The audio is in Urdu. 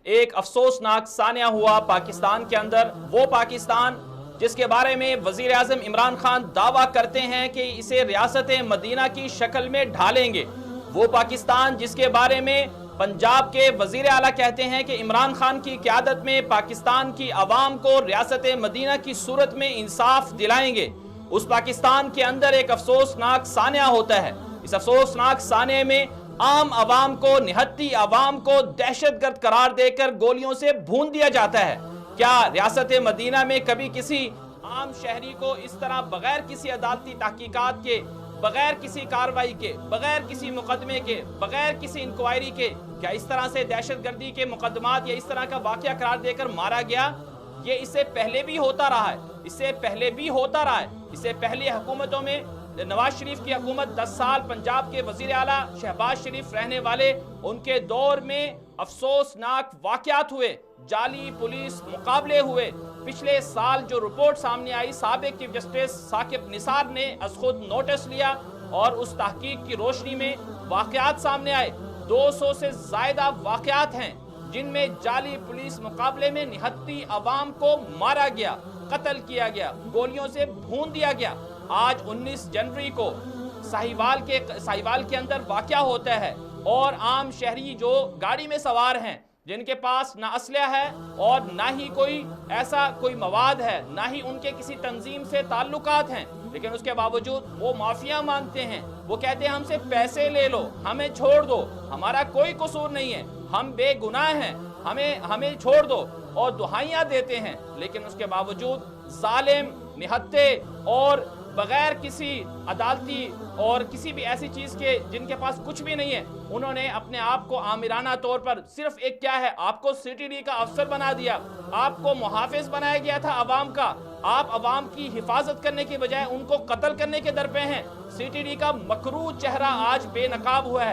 ایک افسوسناک سانیہ ہوا پاکستان کے اندر، وہ پاکستان جس کے بارے میں وزیر اعظم عمران خان دعویٰ کرتے ہیں کہ اسے ریاست مدینہ کی شکل میں ڈھالیں گے، وہ پاکستان جس کے بارے میں پنجاب کے وزیر اعلیٰ کہتے ہیں کہ عمران خان کی قیادت میں پاکستان کی عوام کو ریاست مدینہ کی صورت میں انصاف دلائیں گے، اس پاکستان کے اندر ایک افسوسناک سانیہ ہوتا ہے۔ اس افسوسناک سانیہ میں عام عوام کو، نہتی عوام کو دہشت گرد قرار دے کر گولیوں سے بھون دیا جاتا ہے۔ کیا ریاست مدینہ میں کبھی کسی عام شہری کو اس طرح بغیر کسی عدالتی تحقیقات کے، بغیر کسی کارروائی کے، بغیر کسی مقدمے کے، بغیر کسی انکوائری کے، کیا اس طرح سے دہشت گردی کے مقدمات یا اس طرح کا واقعہ قرار دے کر مارا گیا؟ یہ اس سے پہلے بھی ہوتا رہا ہے، اس سے پہلے بھی ہوتا رہا ہے۔ اس سے پہلے حکومتوں میں نواز شریف کی حکومت 10 سال پنجاب کے وزیر اعلیٰ شہباز شریف رہنے والے، ان کے دور میں افسوسناک واقعات ہوئے، جعلی پولیس مقابلے ہوئے۔ پچھلے سال جو رپورٹ سامنے آئی، سابق چیف جسٹس ثاقب نثار نے از خود نوٹس لیا اور اس تحقیق کی روشنی میں واقعات سامنے آئے۔ 200 سے زائدہ واقعات ہیں جن میں جعلی پولیس مقابلے میں نہتی عوام کو مارا گیا، قتل کیا گیا، گولیوں سے بھون دیا گیا۔ آج 19 جنوری کو ساہیوال کے اندر واقعہ ہوتا ہے اور عام شہری جو گاڑی میں سوار ہیں، جن کے پاس نہ اسلحہ ہے اور نہ ہی کوئی مواد ہے، نہ ہی ان کے کسی تنظیم سے تعلقات ہیں، لیکن اس کے باوجود وہ معافیاں مانگتے ہیں۔ وہ کہتے ہیں ہم سے پیسے لے لو، ہمیں چھوڑ دو، ہمارا کوئی قصور نہیں ہے، ہم بے گناہ ہیں، ہمیں چھوڑ دو، اور دہائیاں دیتے ہیں۔ لیکن اس کے باوجود ظالم، نہتے اور بغیر کسی عدالتی اور کسی بھی ایسی چیز کے، جن کے پاس کچھ بھی نہیں ہے، انہوں نے اپنے آپ کو آمرانہ طور پر صرف ایک کیا ہے، آپ کو سی ٹی ڈی کا افسر بنا دیا، آپ کو محافظ بنایا گیا تھا عوام کا، آپ عوام کی حفاظت کرنے کی بجائے ان کو قتل کرنے کے در پہ ہیں۔ سی ٹی ڈی کا مکروہ چہرہ آج بے نقاب ہوا ہے۔